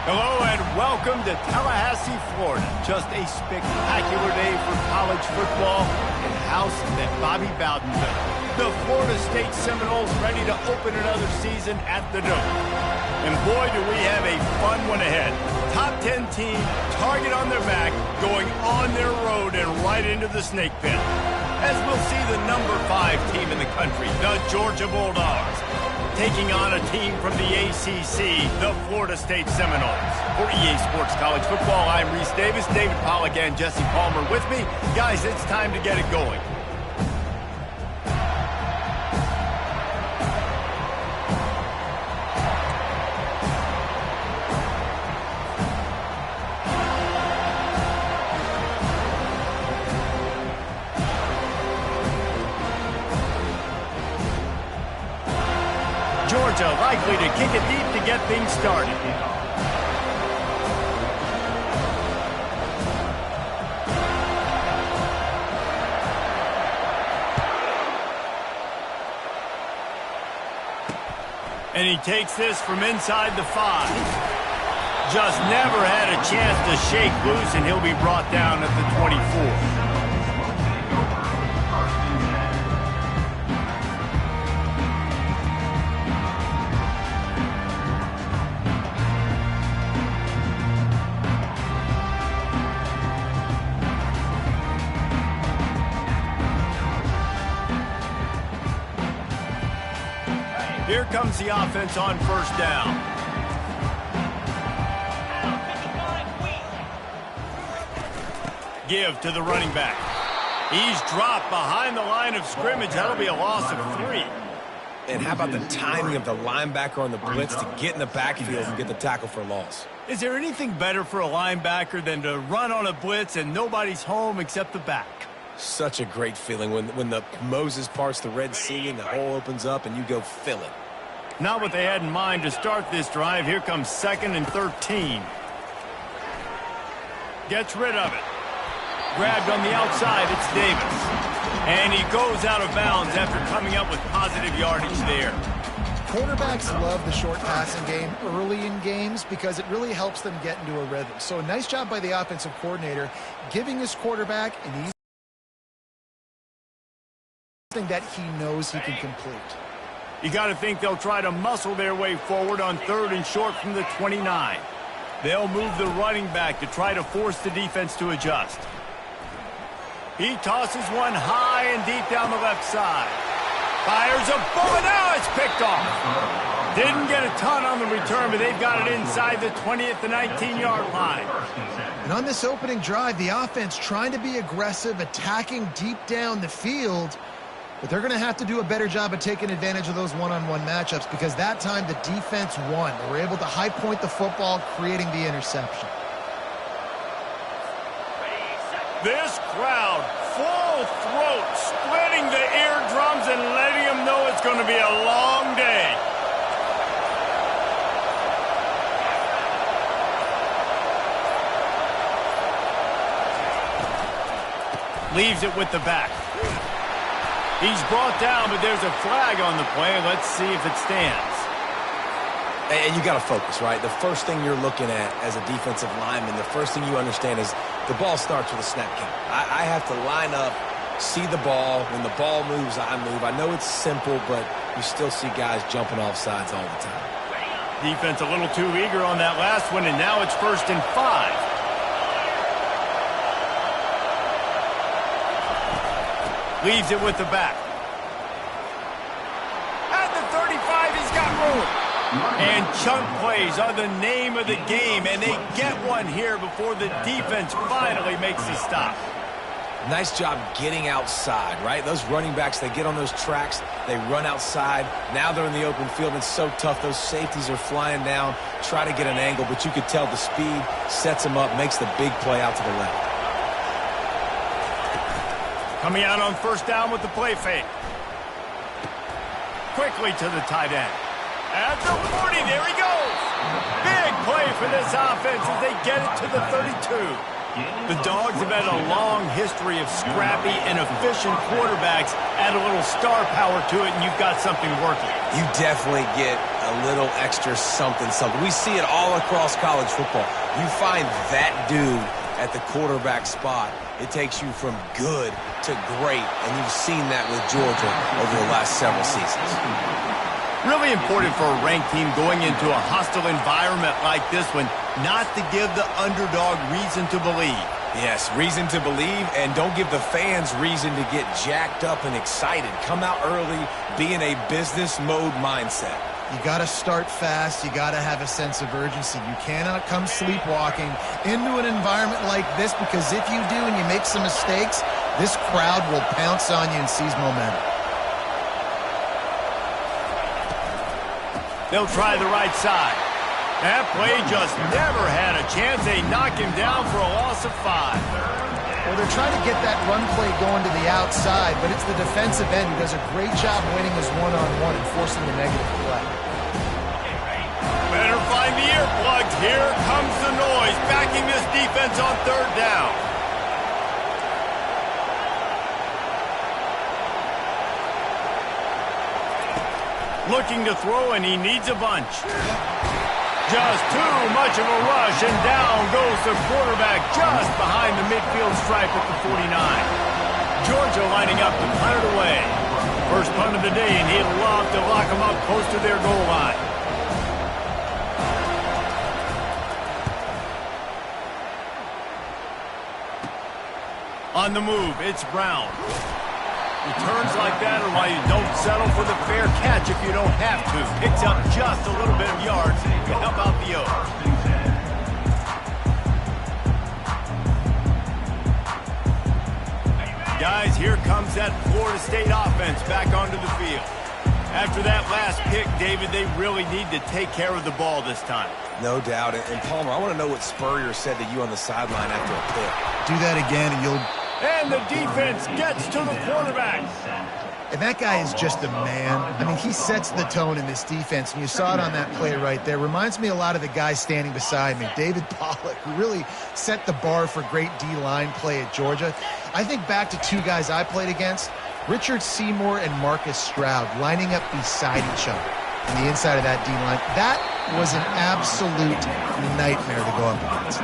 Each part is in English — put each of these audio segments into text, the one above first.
Hello and welcome to Tallahassee, Florida. Just a spectacular day for college football and house that Bobby Bowden built. The Florida State Seminoles ready to open another season at the Dome. And boy, do we have a fun one ahead. Top 10 team, target on their back, going on their road and right into the snake pit. As we'll see the number 5 team in the country, the Georgia Bulldogs, taking on a team from the ACC, the Florida State Seminoles. For EA Sports College Football, I'm Reese Davis, David Pollack, and Jesse Palmer with me. Guys, it's time to get it going. Georgia likely to kick it deep to get things started. And he takes this from inside the 5. Just never had a chance to shake loose, and he'll be brought down at the 24. Here comes the offense on first down. Give to the running back. He's dropped behind the line of scrimmage. That'll be a loss of 3. And how about the timing of the linebacker on the blitz to get in the backfield and get the tackle for a loss? Is there anything better for a linebacker than to run on a blitz and nobody's home except the back? Such a great feeling when the Moses parts the Red Sea and the hole opens up and you go fill it. Not what they had in mind to start this drive. Here comes 2nd and 13. Gets rid of it. Grabbed on the outside, it's Davis. And he goes out of bounds after coming up with positive yardage there. Quarterbacks love the short passing game early in games because it really helps them get into a rhythm. So a nice job by the offensive coordinator giving his quarterback an easy thing that he knows he can complete. You got to think they'll try to muscle their way forward on 3rd and short from the 29. They'll move the running back to try to force the defense to adjust. He tosses one high and deep down the left side. Fires a bullet. Now it's picked off. Didn't get a ton on the return, but they've got it inside the 20 at the 19-yard line. And on this opening drive, the offense trying to be aggressive, attacking deep down the field. But they're going to have to do a better job of taking advantage of those one-on-one matchups because that time the defense won. They were able to high point the football, creating the interception. This crowd, full throat, splitting the eardrums and letting them know it's going to be a long day. Leaves it with the back. He's brought down, but there's a flag on the play. Let's see if it stands. And you got to focus, right? The first thing you're looking at as a defensive lineman, the first thing you understand is the ball starts with a snap count. I have to line up, see the ball. When the ball moves, I move. I know it's simple, but you still see guys jumping off sides all the time. Defense a little too eager on that last one, and now it's 1st and 5. Leaves it with the back. At the 35, he's got room. And chunk plays are the name of the game, and they get one here before the defense finally makes the stop. Nice job getting outside, right? Those running backs, they get on those tracks, they run outside. Now they're in the open field. It's so tough. Those safeties are flying down, try to get an angle, but you could tell the speed sets them up, makes the big play out to the left. Coming out on first down with the play fake. Quickly to the tight end. At the 40, there he goes. Big play for this offense as they get it to the 32. The Dogs have had a long history of scrappy and efficient quarterbacks. Add a little star power to it, and you've got something working. You definitely get a a little extra something. We see it all across college football. You find that dude at the quarterback spot, it takes you from good to great, and you've seen that with Georgia over the last several seasons. Really important for a ranked team going into a hostile environment like this one, not to give the underdog reason to believe. Yes, reason to believe, and don't give the fans reason to get jacked up and excited. Come out early, be in a business mode mindset. You got to start fast. You got to have a sense of urgency. You cannot come sleepwalking into an environment like this, because if you do and you make some mistakes, this crowd will pounce on you and seize momentum. They'll try the right side. That play just never had a chance. They knock him down for a loss of 5. Well, they're trying to get that run play going to the outside, but it's the defensive end who does a great job winning his one-on-one and forcing the negative play. Better find the earplugs. Here comes the noise, backing this defense on 3rd down. Looking to throw, and he needs a bunch. Just too much of a rush, and down goes the quarterback just behind the midfield stripe at the 49. Georgia lining up to punt it away. First punt of the day, and he'd love to lock them up close to their goal line. On the move, it's Brown. Returns like that are why you don't settle for the fair catch if you don't have to. Picks up just a little bit of yards to help out the Oaks. Guys, here comes that Florida State offense back onto the field. After that last pick, David, they really need to take care of the ball this time. No doubt. And Palmer, I want to know what Spurrier said to you on the sideline after a pick. Do that again and you'll... And the defense gets to the quarterback. And that guy is just a man. I mean, he sets the tone in this defense, and you saw it on that play right there. Reminds me a lot of the guy standing beside me, David Pollock, who really set the bar for great D-line play at Georgia. I think back to 2 guys I played against, Richard Seymour and Marcus Stroud, lining up beside each other on the inside of that D-line. That was an absolute nightmare to go up against.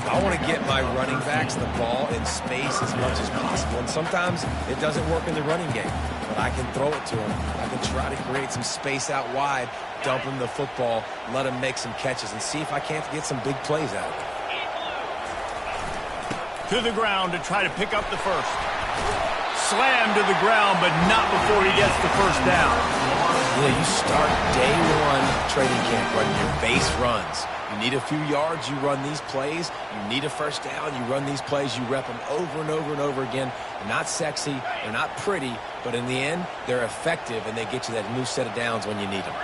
I want to get my running backs the ball in space as much as possible. And sometimes it doesn't work in the running game, but I can throw it to them. I can try to create some space out wide, dump them the football, let them make some catches, and see if I can't get some big plays out of it. To the ground to try to pick up the first. Slam to the ground, but not before he gets the first down. Yeah, you start day 1 training camp running your base runs. You need a few yards, you run these plays. You need a first down, you run these plays. You rep them over and over and over again. They're not sexy, they're not pretty, but in the end, they're effective, and they get you that new set of downs when you need them.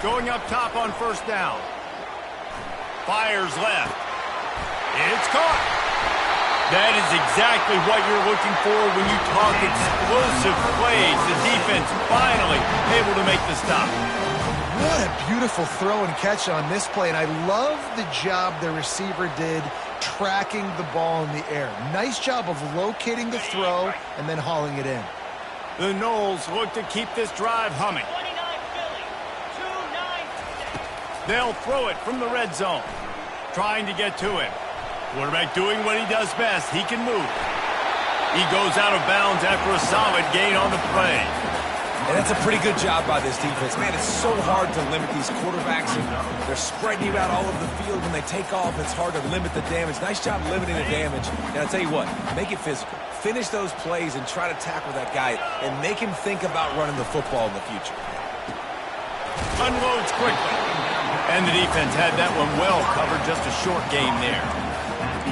Going up top on first down. Fires left. It's caught. That is exactly what you're looking for when you talk explosive plays. The defense finally able to make the stop. What a beautiful throw and catch on this play, and I love the job the receiver did tracking the ball in the air. Nice job of locating the throw and then hauling it in. The Noles look to keep this drive humming. They'll throw it from the red zone, trying to get to him. Quarterback doing what he does best. He can move. He goes out of bounds after a solid gain on the play. And that's a pretty good job by this defense. Man, it's so hard to limit these quarterbacks, and they're spreading you out all over the field. When they take off, it's hard to limit the damage. Nice job limiting the damage. And I'll tell you what, make it physical. Finish those plays and try to tackle that guy and make him think about running the football in the future. Unloads quickly. And the defense had that one well covered. Just a short game there.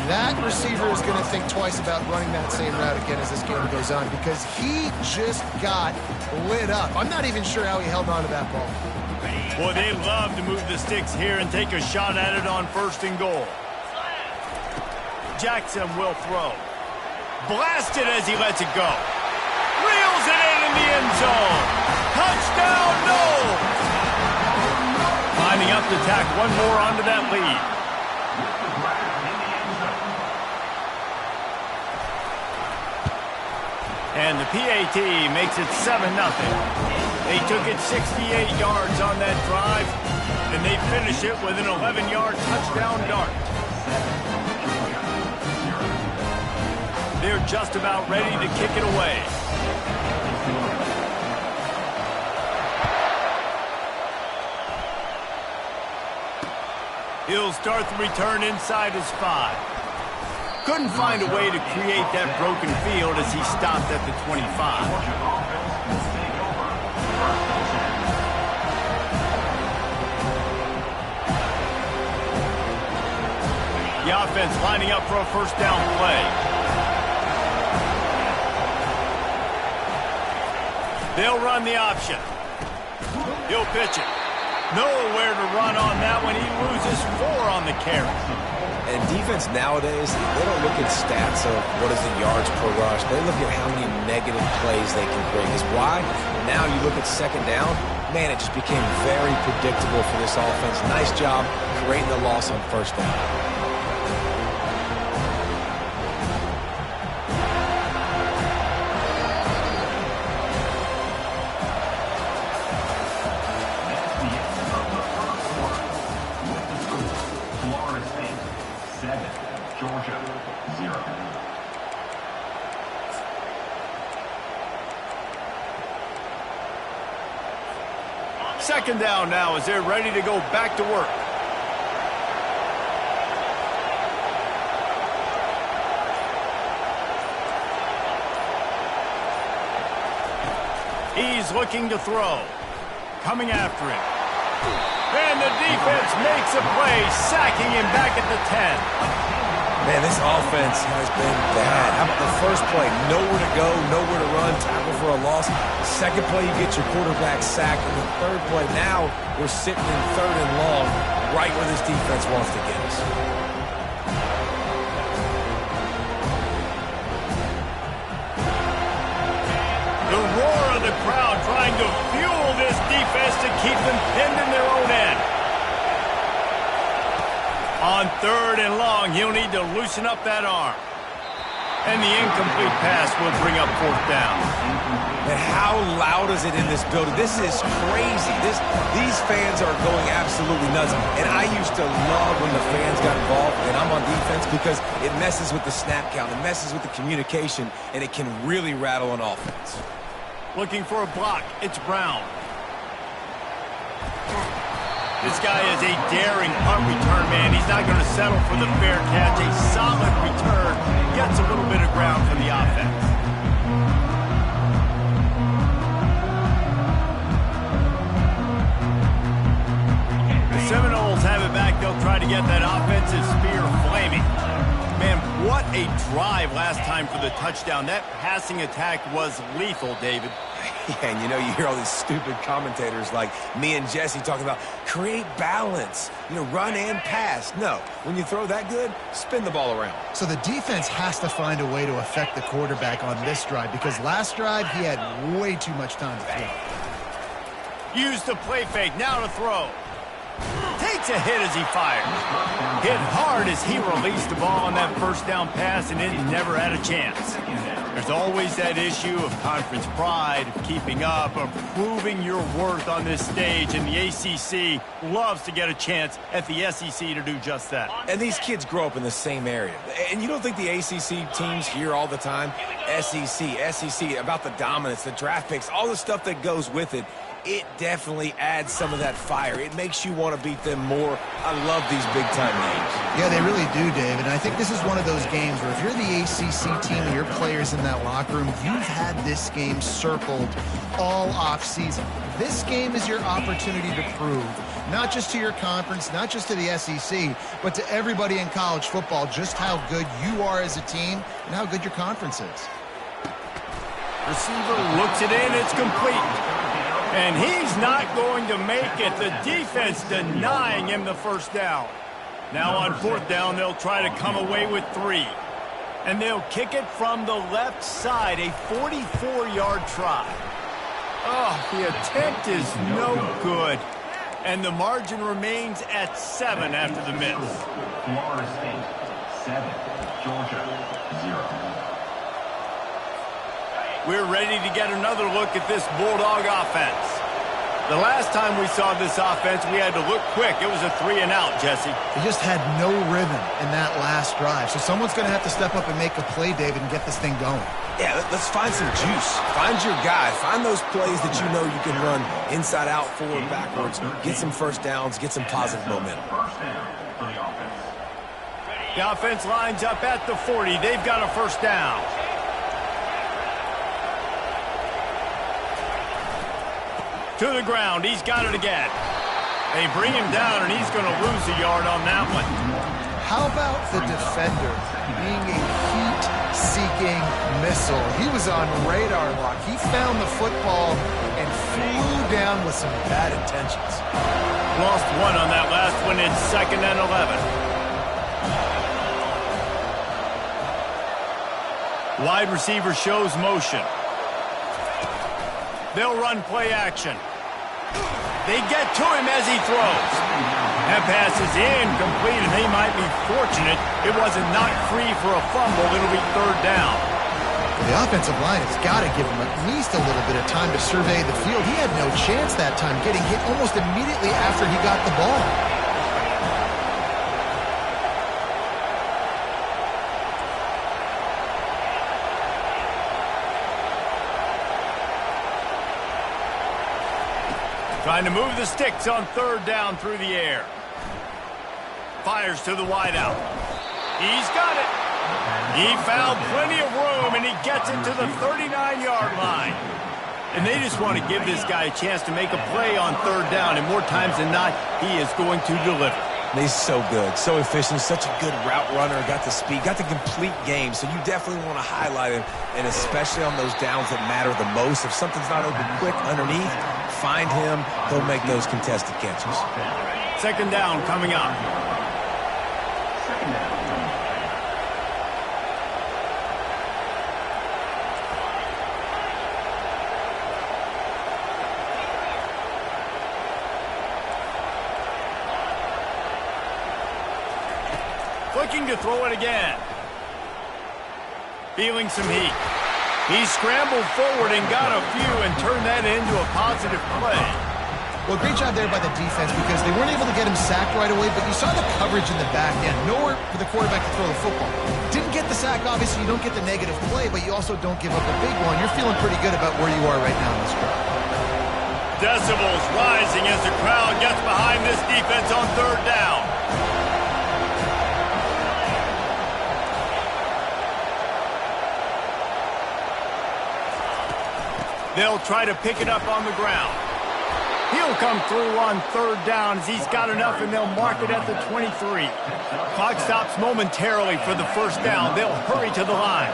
That receiver is going to think twice about running that same route again as this game goes on, because he just got lit up. I'm not even sure how he held on to that ball. Boy, they love to move the sticks here and take a shot at it on 1st and goal. Jackson will throw. Blasted as he lets it go. Reels it in the end zone. Touchdown, Noles! Lining up to tack one more onto that lead. And the PAT makes it 7-0. They took it 68 yards on that drive, and they finish it with an 11-yard touchdown dart. They're just about ready to kick it away. He'll start the return inside his 5. Couldn't find a way to create that broken field as he stopped at the 25. The offense lining up for a first down play. They'll run the option. He'll pitch it. Nowhere to run on that one. He loses 4 on the carry. And defense nowadays, they don't look at stats of what is the yards per rush. They look at how many negative plays they can create. Is why now you look at second down, man, it just became very predictable for this offense. Nice job creating the loss on first down. Second down now as they're ready to go back to work. He's looking to throw. Coming after him. And the defense makes a play, sacking him back at the 10. Man, this offense has been bad. How about the first play? Nowhere to go, nowhere to run, tackle for a loss. Second play, you get your quarterback sacked. And the third play, now we're sitting in third and long, right where this defense wants to get us. The roar of the crowd trying to fuel this defense to keep them pinned in their own end. On third and long, he'll need to loosen up that arm. And the incomplete pass will bring up fourth down. And how loud is it in this building? This is crazy. These fans are going absolutely nuts. And I used to love when the fans got involved, and I'm on defense, because it messes with the snap count. It messes with the communication, and it can really rattle an offense. Looking for a block. It's Brown. This guy is a daring punt return man. He's not going to settle for the fair catch. A solid return. Gets a little bit of ground for the offense. The Seminoles have it back. They'll try to get that offensive spear flaming. Man, what a drive last time for the touchdown. That passing attack was lethal, David. Yeah, and you know, you hear all these stupid commentators like me and Jesse talking about create balance, run and pass. No, when you throw that good, spin the ball around. So the defense has to find a way to affect the quarterback on this drive, because last drive he had way too much time to throw. Use the play fake, now to throw. Takes a hit as he fires. Hit hard as he released the ball on that first down pass, and it never had a chance. There's always that issue of conference pride, of keeping up, of proving your worth on this stage, and the ACC loves to get a chance at the SEC to do just that. And these kids grow up in the same area. And you don't think the ACC teams hear all the time, SEC, about the dominance, the draft picks, all the stuff that goes with it. It definitely adds some of that fire. It makes you want to beat them more. I love these big-time games. Yeah, they really do, David. And I think this is one of those games where if you're the ACC team and your players in that locker room, you've had this game circled all offseason. This game is your opportunity to prove, not just to your conference, not just to the SEC, but to everybody in college football, just how good you are as a team and how good your conference is. Receiver looks it in. It's complete. And he's not going to make it. The defense denying him the first down. Now on fourth down, they'll try to come away with 3. And they'll kick it from the left side, a 44-yard try. Oh, the attempt is no good. And the margin remains at 7 after the miss. Florida State, 7. Georgia, 0. We're ready to get another look at this Bulldog offense. The last time we saw this offense, we had to look quick. It was a 3-and-out, Jesse. They just had no rhythm in that last drive. So someone's going to have to step up and make a play, David, and get this thing going. Yeah, let's find some juice. Find your guy. Find those plays that you know you can run inside out, forward, backwards. Get some first downs. Get some positive momentum. First down for the offense. The offense lines up at the 40. They've got a first down. To the ground. He's got it again. They bring him down, and he's going to lose a yard on that one. How about the defender being a heat-seeking missile? He was on radar lock. He found the football and flew down with some bad intentions. Lost one on that last one. It's 2nd and 11. Wide receiver shows motion. They'll run play action. They get to him as he throws. That pass is incomplete, and they might be fortunate it wasn't knocked free for a fumble. It'll be 3rd down. The offensive line has got to give him at least a little bit of time to survey the field. He had no chance that time, getting hit almost immediately after he got the ball. Trying to move the sticks on 3rd down through the air. Fires to the wideout. He's got it. He found plenty of room, and he gets it to the 39-yard line. And they just want to give this guy a chance to make a play on 3rd down, and more times than not, he is going to deliver. He's so good, so efficient, such a good route runner, got the speed, got the complete game, so you definitely want to highlight him, and especially on those downs that matter the most. If something's not open quick underneath, find him, he'll make those contested catches. 2nd down coming up. Second down. Looking to throw it again. Feeling some heat. He scrambled forward and got a few and turned that into a positive play. Well, great job there by the defense because they weren't able to get him sacked right away, but you saw the coverage in the back end. Nowhere for the quarterback to throw the football. Didn't get the sack, obviously. You don't get the negative play, but you also don't give up a big one. You're feeling pretty good about where you are right now in this drive. Decibels rising as the crowd gets behind this defense on 3rd down. They'll try to pick it up on the ground. He'll come through on 3rd down as he's got enough, and they'll mark it at the 23. Clock stops momentarily for the first down. They'll hurry to the line.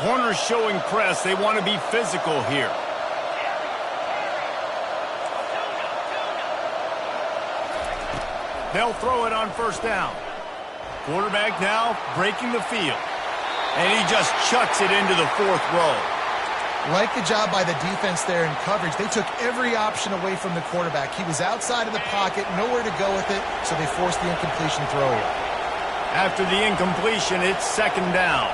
Corners showing press. They want to be physical here. They'll throw it on 1st down. Quarterback now breaking the field. And he just chucks it into the 4th row. Like the job by the defense there in coverage. They took every option away from the quarterback. He was outside of the pocket, nowhere to go with it, so they forced the incompletion throw. After the incompletion, it's 2nd down.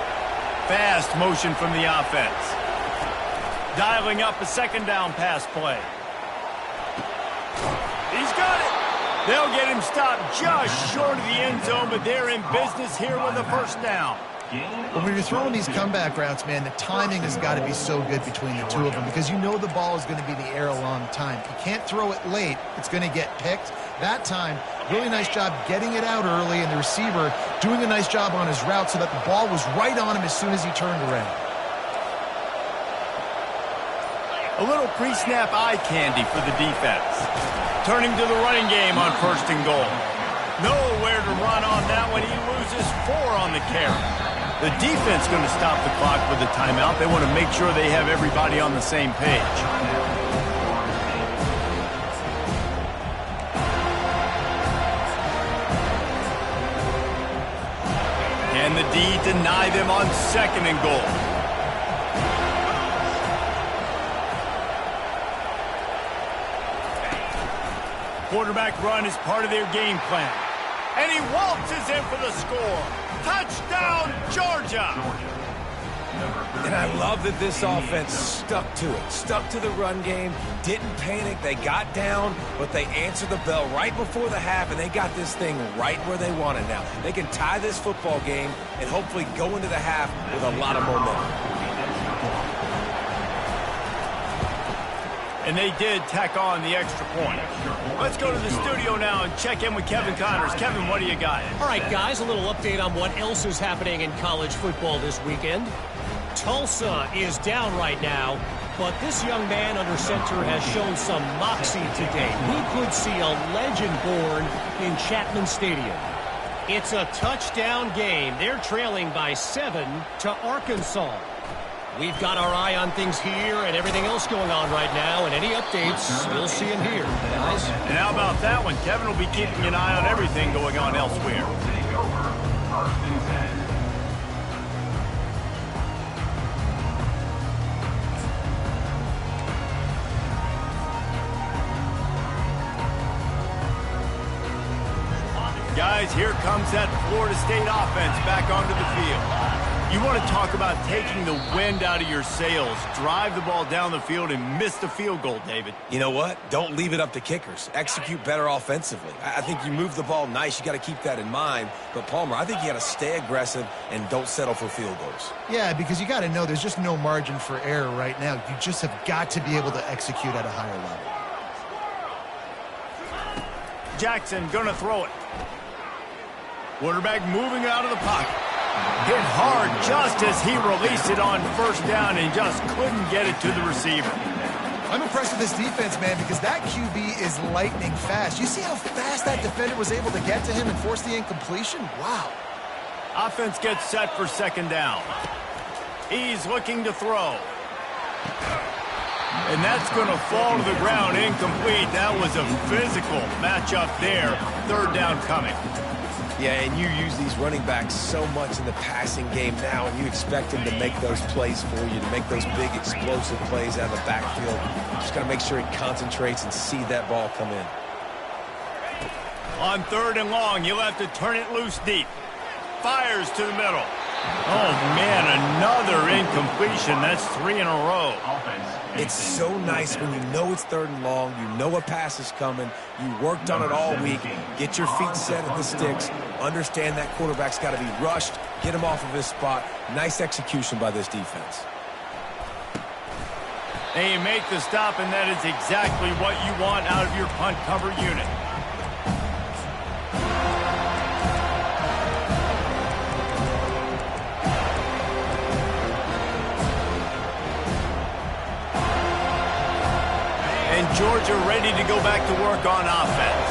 Fast motion from the offense. Dialing up a 2nd down pass play. He's got it. They'll get him stopped just short of the end zone, but they're in business here with a 1st down. When you're throwing these comeback routes, man, the timing has got to be so good between the two of them because you know the ball is going to be in the air a long time. You can't throw it late. It's going to get picked. That time, really nice job getting it out early, and the receiver doing a nice job on his route so that the ball was right on him as soon as he turned around. A little pre-snap eye candy for the defense. Turning to the running game on 1st and goal. Nowhere to run on that one. He loses 4 on the carry. The defense going to stop the clock with a timeout. They want to make sure they have everybody on the same page. Can the D deny them on 2nd and goal? Quarterback run is part of their game plan. And he waltzes in for the score. Touchdown, Georgia! And I love that this offense stuck to it, stuck to the run game, didn't panic. They got down, but they answered the bell right before the half, and they got this thing right where they want it now. They can tie this football game and hopefully go into the half with a lot of momentum. And they did tack on the extra point. Let's go to the studio now and check in with Kevin Connors. Kevin, what do you got? All right, guys, a little update on what else is happening in college football this weekend. Tulsa is down right now, but this young man under center has shown some moxie today. We could see a legend born in Chapman Stadium. It's a touchdown game. They're trailing by 7 to Arkansas. We've got our eye on things here and everything else going on right now, and any updates you'll see and hear, guys. And how about that one? Kevin will be keeping an eye on everything going on elsewhere. Guys, here comes that Florida State offense back onto the field. You want to talk about taking the wind out of your sails. Drive the ball down the field and miss the field goal, David. You know what? Don't leave it up to kickers. Execute better offensively. I think you move the ball nice. You got to keep that in mind. But, Palmer, I think you got to stay aggressive and don't settle for field goals. Yeah, because you got to know there's just no margin for error right now. You just have got to be able to execute at a higher level. Jackson gonna throw it. Quarterback moving out of the pocket. Hit hard just as he released it on first down and just couldn't get it to the receiver. I'm impressed with this defense, man, because that QB is lightning fast. You see how fast that defender was able to get to him and force the incompletion? Wow. Offense gets set for second down. He's looking to throw. And that's going to fall to the ground incomplete. That was a physical matchup there. Third down coming. Yeah, and you use these running backs so much in the passing game now, and you expect them to make those plays for you, to make those big explosive plays out of the backfield. Just got to make sure he concentrates and see that ball come in. On third and long, you'll have to turn it loose deep. Fires to the middle. Oh, man, another incompletion. That's 3 in a row. It's so nice when you know it's third and long, you know a pass is coming, you worked on it all week, get your feet set at the sticks, understand that quarterback's got to be rushed, get him off of his spot. Nice execution by this defense. And you make the stop, and that is exactly what you want out of your punt cover unit. And Georgia ready to go back to work on offense.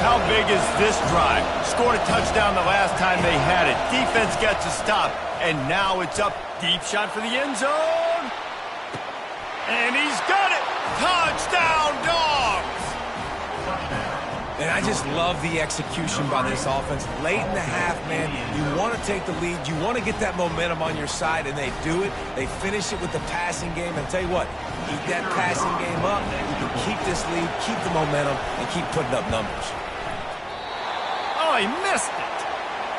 How big is this drive? Scored a touchdown the last time they had it. Defense gets a stop, and now it's up. Deep shot for the end zone. And he's got it. Touchdown, Dogs! And I just love the execution by this offense. Late in the half, man, you want to take the lead. You want to get that momentum on your side, and they do it. They finish it with the passing game. And tell you what, keep that passing game up. You can keep this lead, keep the momentum, and keep putting up numbers. Oh, he missed it.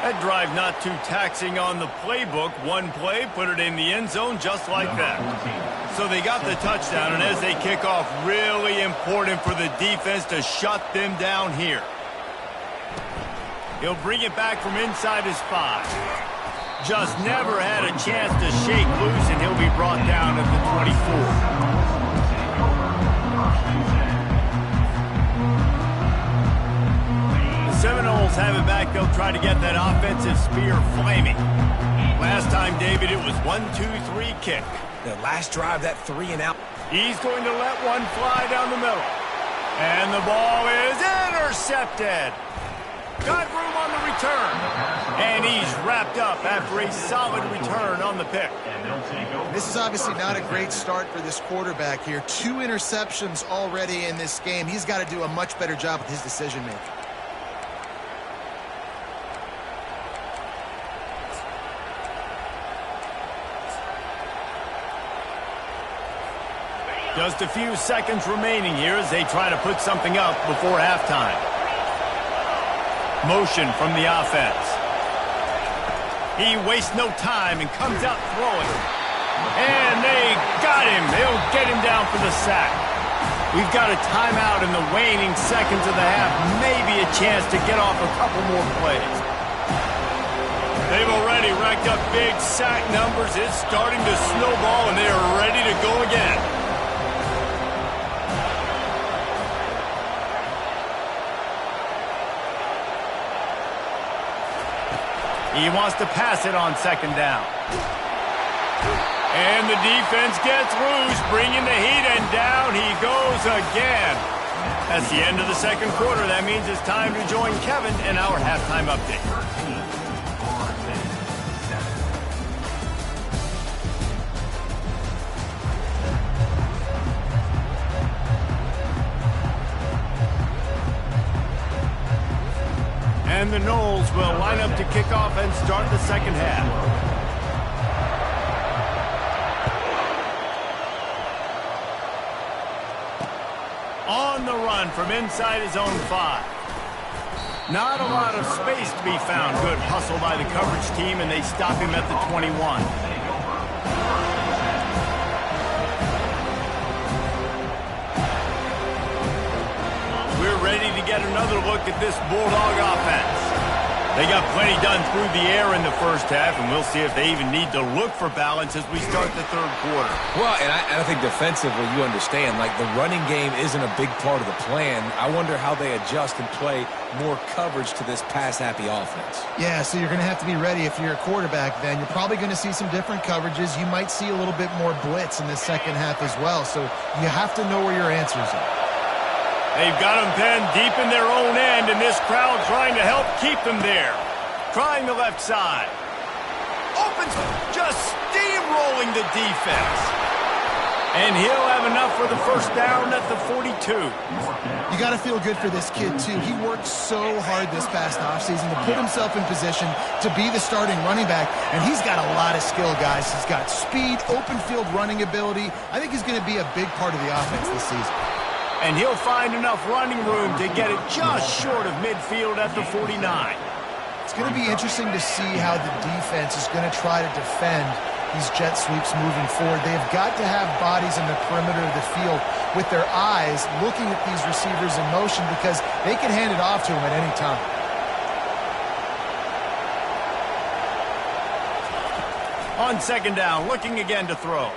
That drive not too taxing on the playbook. One play, put it in the end zone just like that. So they got the touchdown, and as they kick off, really important for the defense to shut them down here. He'll bring it back from inside his 5. Just never had a chance to shake loose, and he'll be brought down at the 24. Seminoles have it back. They'll try to get that offensive spear flaming. Last time, David, it was 1-2-3 kick. The last drive, that 3 and out. He's going to let one fly down the middle. And the ball is intercepted. Got room on the return. And he's wrapped up after a solid return on the pick. This is obviously not a great start for this quarterback here. 2 interceptions already in this game. He's got to do a much better job with his decision-making. Just a few seconds remaining here as they try to put something up before halftime. Motion from the offense. He wastes no time and comes out throwing. And they got him. They'll get him down for the sack. We've got a timeout in the waning seconds of the half. Maybe a chance to get off a couple more plays. They've already racked up big sack numbers. It's starting to snowball, and they are ready to go again. He wants to pass it on second down. And the defense gets loose, bringing the heat, and down he goes again. That's the end of the second quarter. That means it's time to join Kevin in our halftime update. And the Noles will line up to kick off and start the second half. On the run from inside his own 5. Not a lot of space to be found. Good hustle by the coverage team, and they stop him at the 21. We're ready to get another look at this Bulldog offense. They got plenty done through the air in the first half, and we'll see if they even need to look for balance as we start the third quarter. Well, and I think defensively, you understand, like the running game isn't a big part of the plan. I wonder how they adjust and play more coverage to this pass-happy offense. Yeah, so you're going to have to be ready if you're a quarterback then. You're probably going to see some different coverages. You might see a little bit more blitz in the second half as well, so you have to know where your answers are. They've got them pinned deep in their own end, and this crowd trying to help keep them there. Trying the left side. Opens, just steamrolling the defense. And he'll have enough for the first down at the 42. You got to feel good for this kid, too. He worked so hard this past offseason to put himself in position to be the starting running back, and he's got a lot of skill, guys. He's got speed, open field running ability. I think he's going to be a big part of the offense this season. And he'll find enough running room to get it just short of midfield at the 49. It's going to be interesting to see how the defense is going to try to defend these jet sweeps moving forward. They've got to have bodies in the perimeter of the field with their eyes looking at these receivers in motion because they can hand it off to them at any time. On second down, looking again to throw.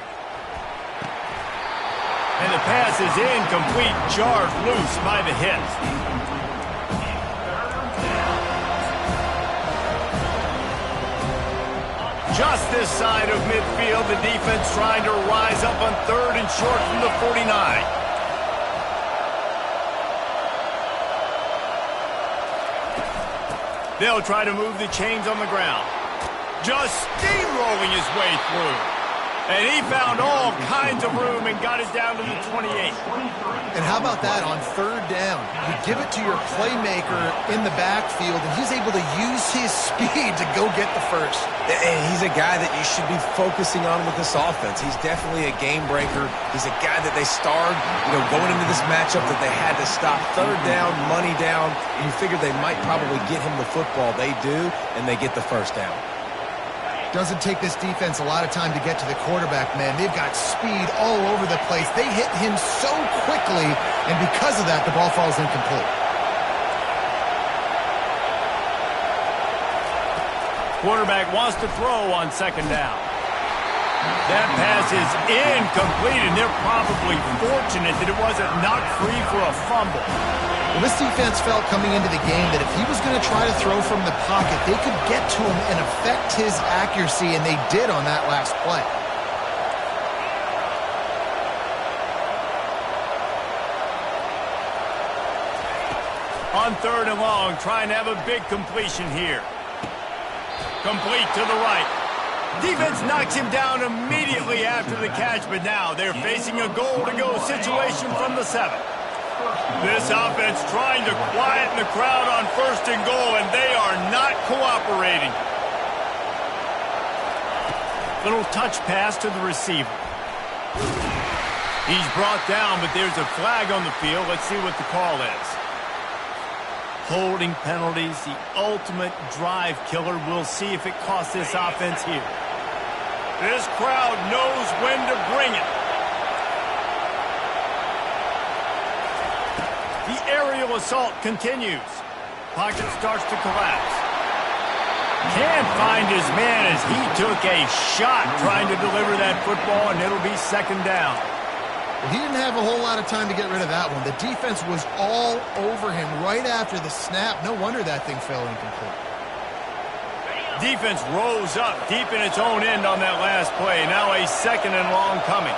And the pass is incomplete, jarred loose by the hit. Just this side of midfield, the defense trying to rise up on third and short from the 49. They'll try to move the chains on the ground. Just steamrolling his way through. And he found all kinds of room and got it down to the 28. And how about that on third down? You give it to your playmaker in the backfield, and he's able to use his speed to go get the first. And he's a guy that you should be focusing on with this offense. He's definitely a game breaker. He's a guy that they starred, going into this matchup that they had to stop. Third down, money down, and you figure they might probably get him the football. They do, and they get the first down. Doesn't take this defense a lot of time to get to the quarterback, man. They've got speed all over the place. They hit him so quickly, and because of that, the ball falls incomplete. Quarterback wants to throw on second down. That pass is incomplete, and they're probably fortunate that it wasn't knocked free for a fumble. Well, this defense felt coming into the game that if he was going to try to throw from the pocket, they could get to him and affect his accuracy, and they did on that last play. On third and long, trying to have a big completion here. Complete to the right. Defense knocks him down immediately after the catch, but now they're facing a goal-to-go situation from the 7. This offense trying to quieten the crowd on first and goal, and they are not cooperating. Little touch pass to the receiver. He's brought down, but there's a flag on the field. Let's see what the call is. Holding penalties, the ultimate drive killer. We'll see if it costs this offense here. This crowd knows when to bring it. The aerial assault continues. Pocket starts to collapse. Can't find his man as he took a shot trying to deliver that football, and it'll be second down. Well, he didn't have a whole lot of time to get rid of that one. The defense was all over him right after the snap. No wonder that thing fell incomplete. Defense rose up deep in its own end on that last play. Now a second and long coming.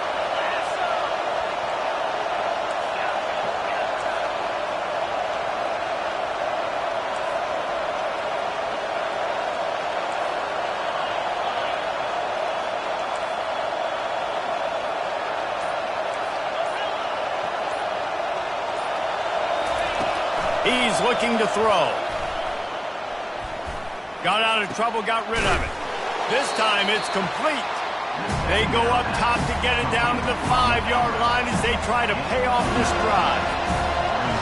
He's looking to throw. Got out of trouble, got rid of it. This time it's complete. They go up top to get it down to the 5-yard line as they try to pay off this drive.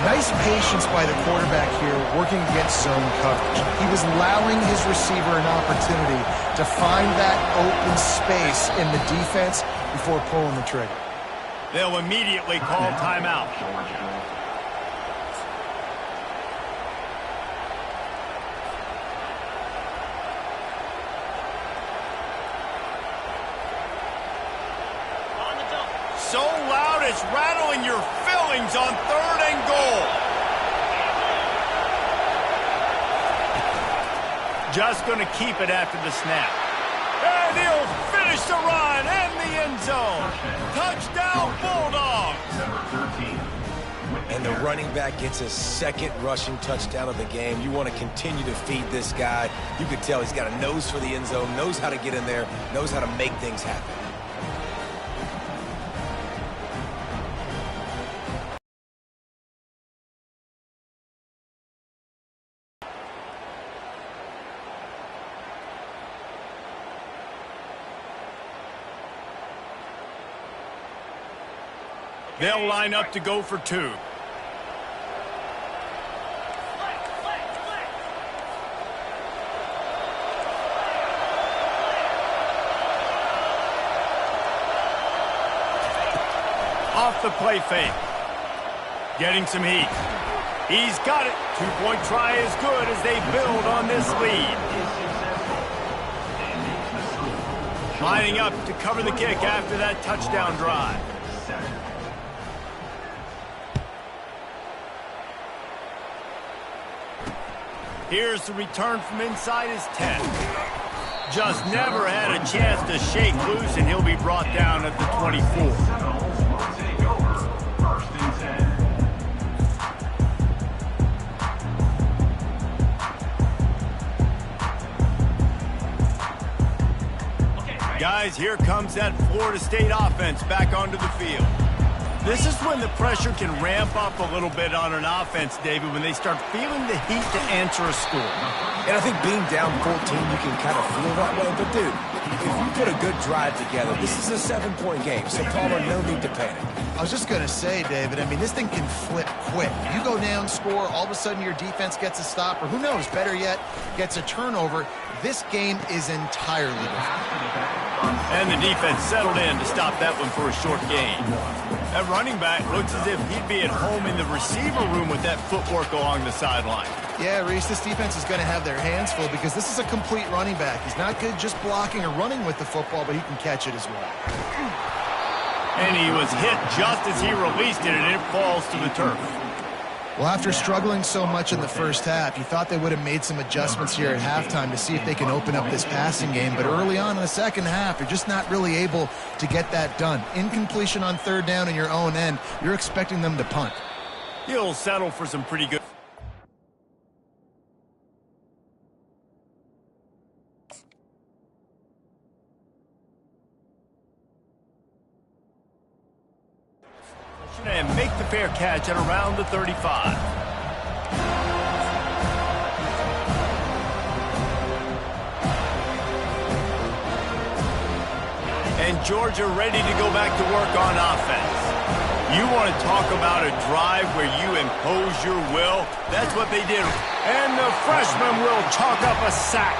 Nice patience by the quarterback here working against zone coverage. He was allowing his receiver an opportunity to find that open space in the defense before pulling the trigger. They'll immediately call timeout. So loud it's rattling your fillings on 3rd and goal. Just going to keep it after the snap. And he'll finish the run in the end zone. Touchdown, Bulldogs. And the running back gets his second rushing touchdown of the game. You want to continue to feed this guy. You can tell he's got a nose for the end zone, knows how to get in there, knows how to make things happen. They'll line up to go for 2. Off the play fake. Getting some heat. He's got it. 2-point try is good as they build on this lead. Lining up to cover the kick after that touchdown drive. Here's the return from inside his 10. Just never had a chance to shake loose, and he'll be brought down at the 24. Guys, here comes that Florida State offense back onto the field. This is when the pressure can ramp up a little bit on an offense, David, when they start feeling the heat to answer a score. And I think being down 14, you can kind of feel that way. But, dude, if you put a good drive together, this is a 7-point game. So, Palmer, no need to panic. I was just going to say, David, I mean, this thing can flip quick. You go down, score, all of a sudden your defense gets a stop, or who knows, better yet, gets a turnover. This game is entirely different. And the defense settled in to stop that one for a short gain. That running back looks as if he'd be at home in the receiver room with that footwork along the sideline. Yeah, Reese, this defense is going to have their hands full because this is a complete running back. He's not good just blocking or running with the football, but he can catch it as well. And he was hit just as he released it, and it falls to the turf. Well, after struggling so much in the first half, you thought they would have made some adjustments here at halftime to see if they can open up this passing game. But early on in the second half, you're just not really able to get that done. Incompletion on 3rd down in your own end, you're expecting them to punt. He'll settle for some pretty good. And make the fair catch at around the 35. And Georgia ready to go back to work on offense. You want to talk about a drive where you impose your will? That's what they did. And the freshman will chalk up a sack.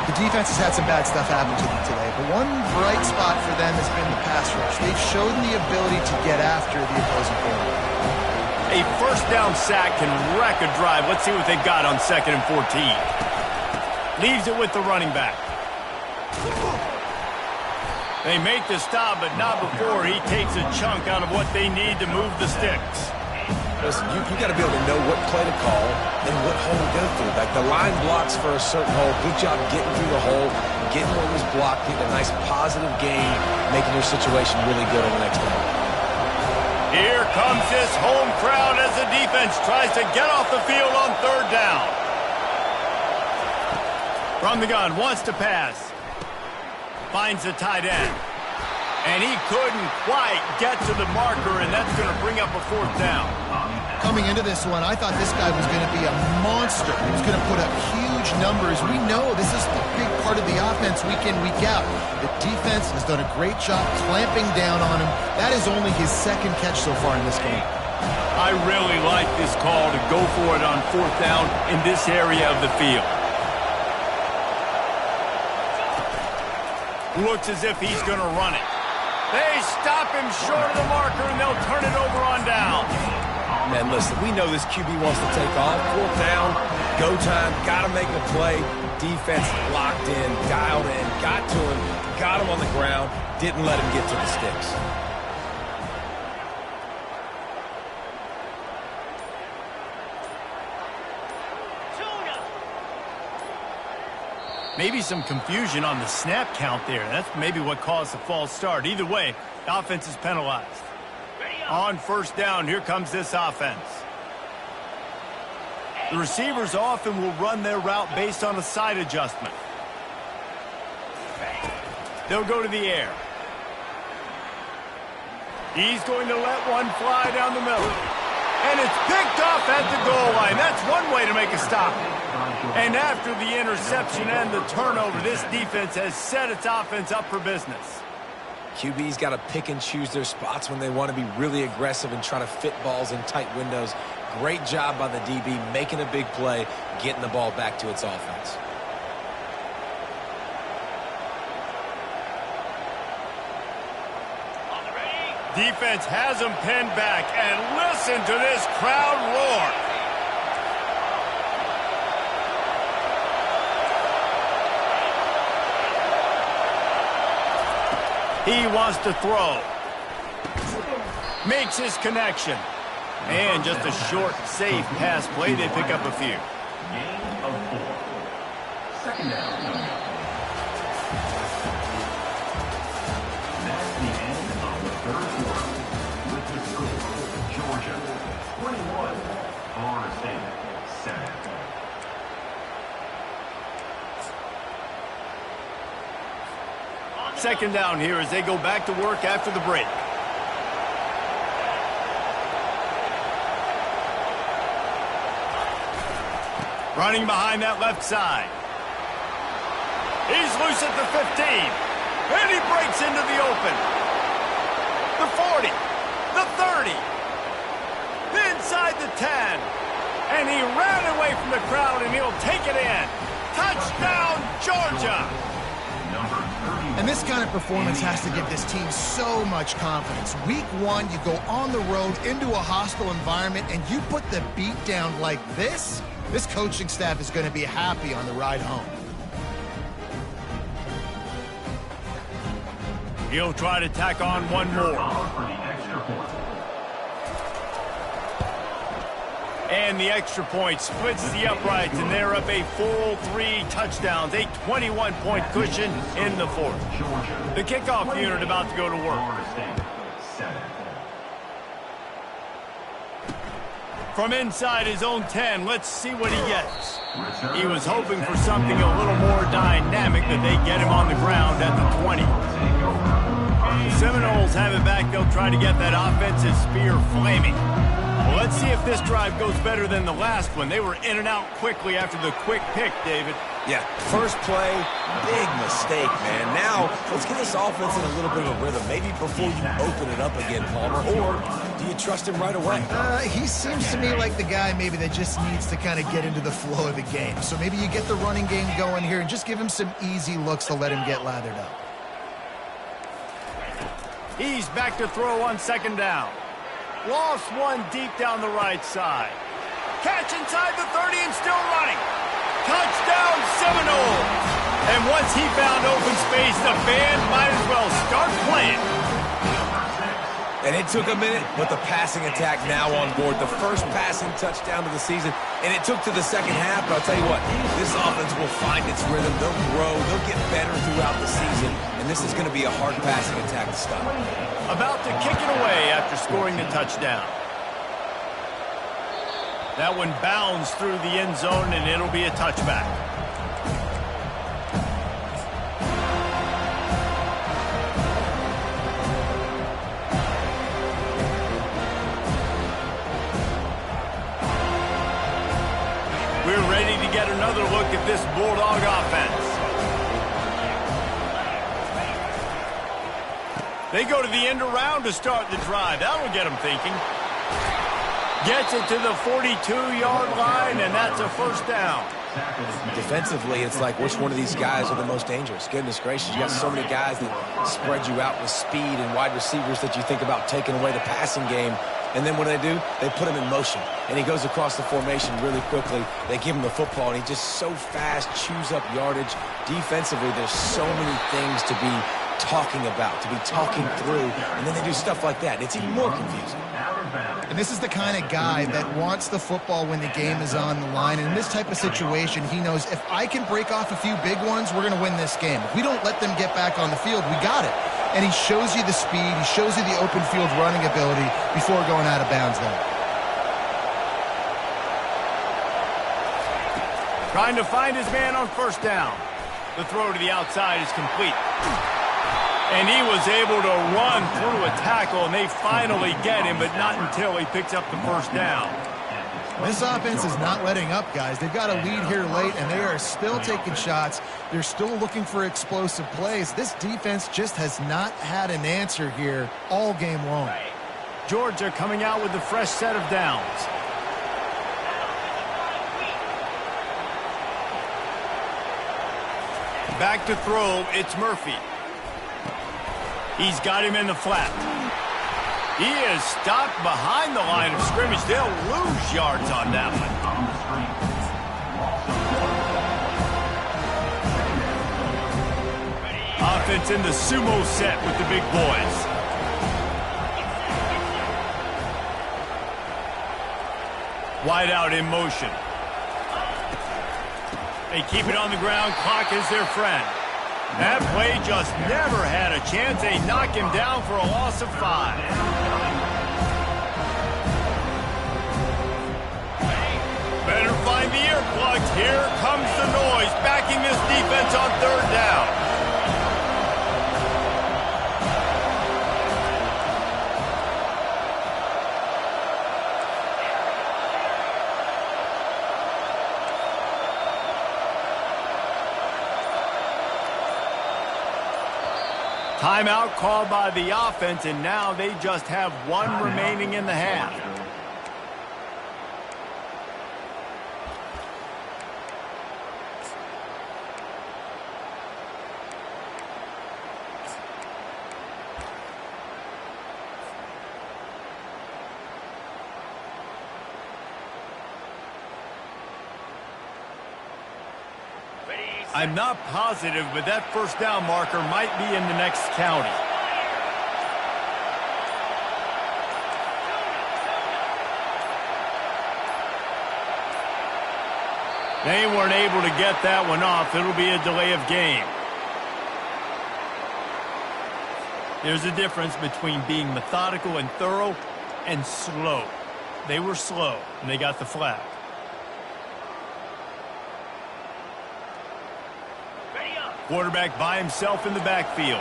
The defense has had some bad stuff happen to them today, but one bright spot for them has been the pass rush. They've shown the ability to get after the opposing quarterback. A first down sack can wreck a drive. Let's see what they've got on 2nd and 14. Leaves it with the running back. They make the stop, but not before he takes a chunk out of what they need to move the sticks. Listen, you got to be able to know what play to call and what hole to go through. Like the line blocks for a certain hole. Good job getting through the hole, getting what was blocked, getting a nice positive gain, making your situation really good on the next down. Here comes this home crowd as the defense tries to get off the field on 3rd down. From the gun, wants to pass. Finds the tight end. And he couldn't quite get to the marker, and that's going to bring up a 4th down. Coming into this one, I thought this guy was going to be a monster. He was going to put up huge numbers. We know this is the big part of the offense week in, week out. The defense has done a great job clamping down on him. That is only his 2nd catch so far in this game. I really like this call to go for it on 4th down in this area of the field. Looks as if he's going to run it. They stop him short of the marker, and they'll turn it over on down. Man, listen, we know this QB wants to take off. 4th down, go time, got to make a play. Defense locked in, dialed in, got to him, got him on the ground, didn't let him get to the sticks. Maybe some confusion on the snap count there. That's maybe what caused the false start. Either way, the offense is penalized. On 1st down, here comes this offense. The receivers often will run their route based on a side adjustment. They'll go to the air. He's going to let one fly down the middle. And it's picked off at the goal line. That's one way to make a stop. And after the interception and the turnover, this defense has set its offense up for business. QB's got to pick and choose their spots when they want to be really aggressive and try to fit balls in tight windows. Great job by the DB making a big play, getting the ball back to its offense. Defense has him pinned back, and listen to this crowd roar. He wants to throw. Makes his connection. And just a short, safe pass play. They pick up a few. Gain of 4. 2nd down. That's the end of the 3rd quarter. With the score, Georgia 21, Florida State 7. Second down here as they go back to work after the break. Running behind that left side. He's loose at the 15. And he breaks into the open. The 40. The 30. Inside the 10. And he ran away from the crowd, and he'll take it in. Touchdown, Georgia! And this kind of performance has to give this team so much confidence. Week 1, you go on the road into a hostile environment, and you put the beat down like this. This coaching staff is going to be happy on the ride home. He'll try to tack on one more. And the extra point splits the uprights, and they're up a full 3 touchdowns, a 21-point cushion in the 4th. The kickoff unit about to go to work. From inside his own 10, let's see what he gets. He was hoping for something a little more dynamic, but they get him on the ground at the 20. The Seminoles have it back. They'll try to get that offensive spear flaming. Well, let's see if this drive goes better than the last one. They were in and out quickly after the quick pick, David. Yeah, first play, big mistake, man. Now, let's get this offense in a little bit of a rhythm. Maybe before you open it up again, Palmer, or do you trust him right away? He seems to me like the guy maybe that just needs to kind of get into the flow of the game. So maybe you get the running game going here and just give him some easy looks to let him get lathered up. He's back to throw on second down. Lost one deep down the right side. Catch inside the 30 and still running. Touchdown Seminoles! And once he found open space, the band might as well start playing. And it took a minute, but the passing attack now on board. The first passing touchdown of the season, and it took to the second half. But I'll tell you what, this offense will find its rhythm. They'll grow. They'll get better throughout the season. And this is going to be a hard passing attack to stop. About to kick it away after scoring the touchdown. That one bounds through the end zone, and it'll be a touchback. We're ready to get another look at this Bulldog offense. They go to the end around to start the drive. That'll get them thinking. Gets it to the 42-yard line, and that's a first down. Defensively, it's like which one of these guys are the most dangerous? Goodness gracious, you got so many guys that spread you out with speed and wide receivers that you think about taking away the passing game. And then what do? They put him in motion. And he goes across the formation really quickly. They give him the football, and he's just so fast, chews up yardage. Defensively, there's so many things to be talking about, to be talking through, and then they do stuff like that. It's even more confusing. And this is the kind of guy that wants the football when the game is on the line. And in this type of situation, he knows if I can break off a few big ones, we're going to win this game. If we don't let them get back on the field, we got it. And he shows you the speed, he shows you the open field running ability before going out of bounds there. Trying to find his man on first down. The throw to the outside is complete. And he was able to run through a tackle, and they finally get him, but not until he picks up the first down. This offense is not letting up, guys. They've got a lead here late, and they are still taking shots. They're still looking for explosive plays. This defense just has not had an answer here all game long. Georgia coming out with a fresh set of downs. Back to throw, it's Murphy. He's got him in the flat. He is stopped behind the line of scrimmage. They'll lose yards on that one. Offense in the sumo set with the big boys. Wide out in motion. They keep it on the ground. Clock is their friend. That play just never had a chance. They knock him down for a loss of 5. Better find the earplugs. Here comes the noise, backing this defense on third down. Timeout called by the offense, and now they just have one remaining in the half. I'm not positive, but that first down marker might be in the next county. They weren't able to get that one off. It'll be a delay of game. There's a difference between being methodical and thorough and slow. They were slow, and they got the flag. Quarterback by himself in the backfield.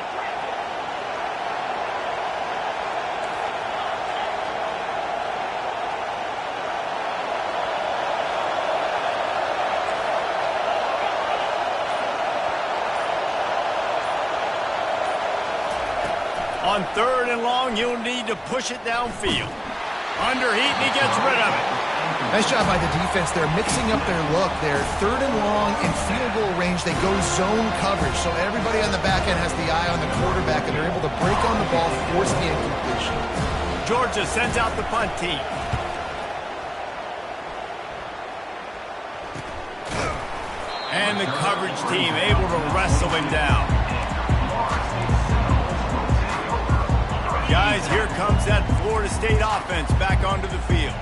On 3rd and long, you'll need to push it downfield. Under heat, and he gets rid of it. Nice job by the defense. They're mixing up their look. They're 3rd and long in field goal range. They go zone coverage, so everybody on the back end has the eye on the quarterback, and they're able to break on the ball, force the incompletion. Georgia sends out the punt team. And the coverage team able to wrestle him down. Guys, here comes that Florida State offense back onto the field.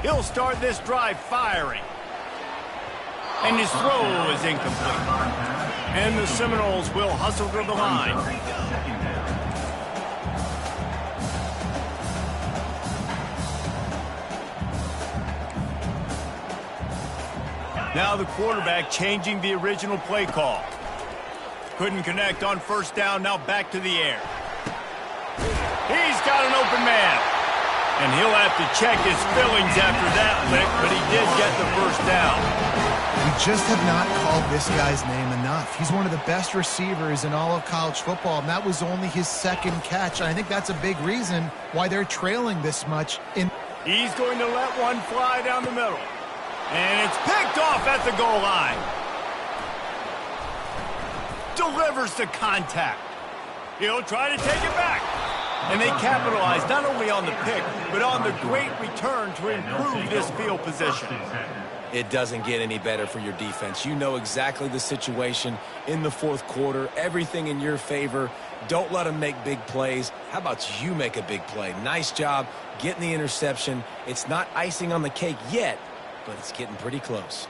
He'll start this drive firing. And his throw is incomplete. And the Seminoles will hustle to the line. Now the quarterback changing the original play call. Couldn't connect on 1st down, now back to the air. He's got an open man. And he'll have to check his fillings after that lick, but he did get the 1st down. We just have not called this guy's name enough. He's one of the best receivers in all of college football, and that was only his 2nd catch. And I think that's a big reason why they're trailing this much. He's going to let one fly down the middle. And it's picked off at the goal line. Delivers the contact. He'll try to take it back. And they capitalize not only on the pick, but on the great return to improve this field position. It doesn't get any better for your defense. You know exactly the situation in the 4th quarter. Everything in your favor. Don't let them make big plays. How about you make a big play? Nice job getting the interception. It's not icing on the cake yet, but it's getting pretty close.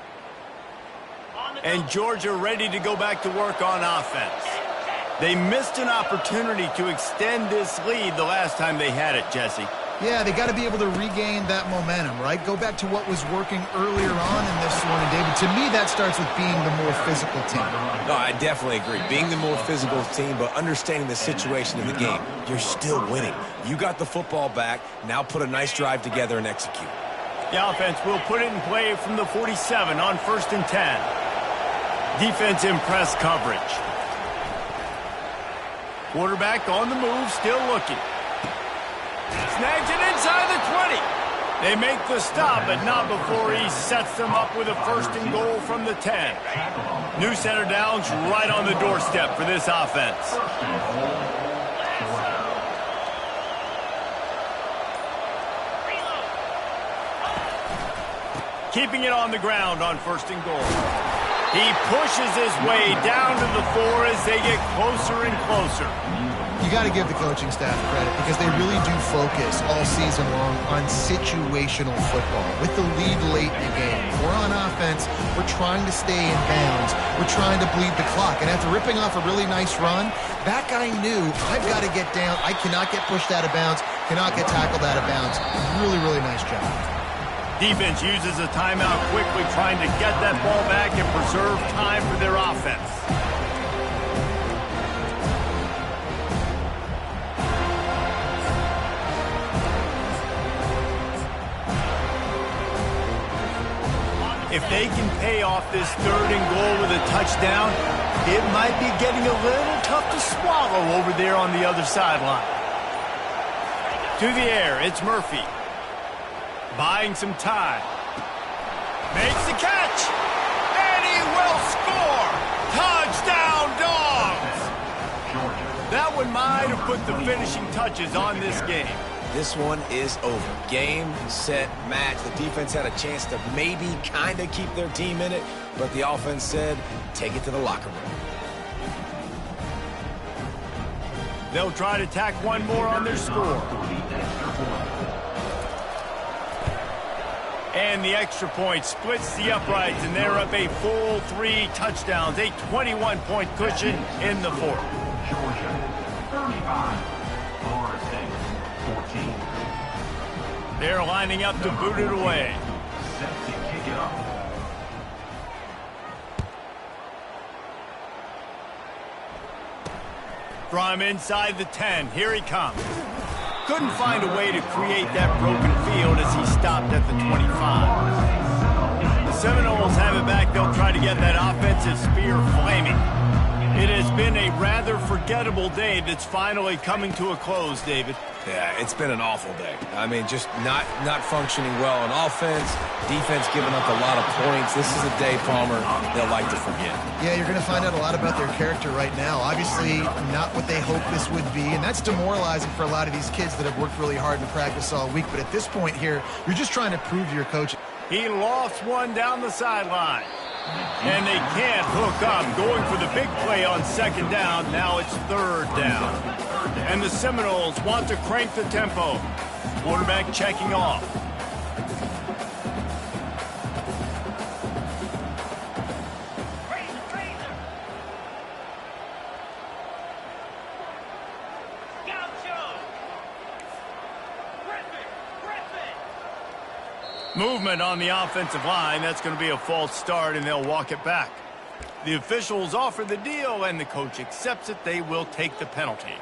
And Georgia ready to go back to work on offense. They missed an opportunity to extend this lead the last time they had it, Jesse. Yeah, they got to be able to regain that momentum, right? Go back to what was working earlier on in this one. And, David, to me, that starts with being the more physical team. No, I definitely agree. Being the more physical team, but understanding the situation in the game. You're still winning. You got the football back. Now put a nice drive together and execute. The offense will put it in play from the 47 on 1st and 10. Defense in press coverage. Quarterback on the move, still looking. Snags it inside the 20. They make the stop, but not before he sets them up with a 1st and goal from the 10. New center downs right on the doorstep for this offense. Keeping it on the ground on 1st and goal. He pushes his way down to the 4 as they get closer and closer. You got to give the coaching staff credit because they really do focus all season long on situational football. With the lead late in the game, we're on offense, we're trying to stay in bounds, we're trying to bleed the clock. And after ripping off a really nice run, that guy knew, I've got to get down. I cannot get pushed out of bounds, cannot get tackled out of bounds. Really, really nice job. Defense uses a timeout quickly, trying to get that ball back and preserve time for their offense. If they can pay off this 3rd and goal with a touchdown, it might be getting a little tough to swallow over there on the other sideline. To the air, it's Murphy. Buying some time. Makes the catch. And he will score. Touchdown, Dogs. That one might have put the finishing touches on this game. This one is over. Game, set, match. The defense had a chance to maybe kind of keep their team in it, but the offense said, take it to the locker room. They'll try to tack one more on their score. And the extra point splits the uprights, and they're up a full 3 touchdowns, a 21-point cushion in the 4th. Georgia, 35. Florida State, 14. They're lining up to boot it away. Set to kick it off. From inside the 10, here he comes. Couldn't find a way to create that broken field as he stopped at the 25. The Seminoles have it back. They'll try to get that offensive spear flaming. It has been a rather forgettable day that's finally coming to a close, David. Yeah, it's been an awful day. I mean, just not functioning well on offense, defense giving up a lot of points. This is a day, Palmer, they'll like to forget. Yeah, you're going to find out a lot about their character right now. Obviously, not what they hoped this would be, and that's demoralizing for a lot of these kids that have worked really hard in practice all week. But at this point here, you're just trying to prove to your coach. He lofts one down the sideline. And they can't hook up. Going for the big play on second down. Now it's third down. And the Seminoles want to crank the tempo. Quarterback checking off. Movement on the offensive line. That's going to be a false start, and they'll walk it back. The officials offer the deal, and the coach accepts it. They will take the penalty.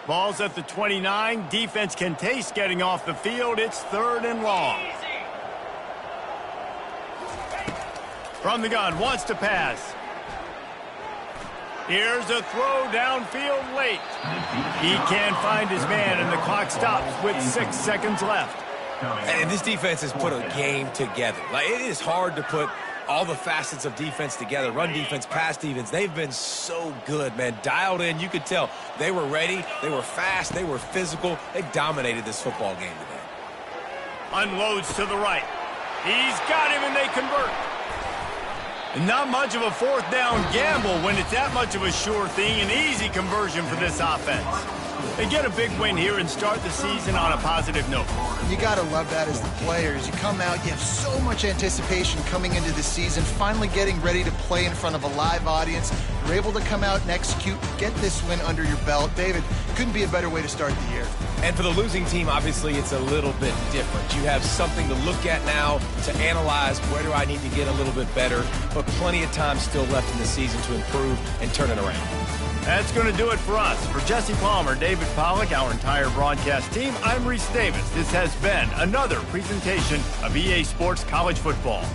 Ball's at the 29. Defense can taste getting off the field. It's third and long. From the gun, wants to pass. Here's a throw downfield late. He can't find his man, and the clock stops with 6 seconds left. And this defense has put a game together. Like, it is hard to put all the facets of defense together. Run defense, pass defense. They've been so good, man. Dialed in. You could tell they were ready. They were fast. They were physical. They dominated this football game today. Unloads to the right. He's got him, and they convert. Not much of a fourth down gamble when it's that much of a sure thing. An easy conversion for this offense. They get a big win here and start the season on a positive note. You got to love that as the players. You come out, you have so much anticipation coming into the season, finally getting ready to play in front of a live audience. You're able to come out and execute, get this win under your belt. David, couldn't be a better way to start the year. And for the losing team, obviously, it's a little bit different. You have something to look at now to analyze where do I need to get a little bit better, but plenty of time still left in the season to improve and turn it around. That's going to do it for us. For Jesse Palmer, David Pollack, our entire broadcast team, I'm Reese Davis. This has been another presentation of EA Sports College Football.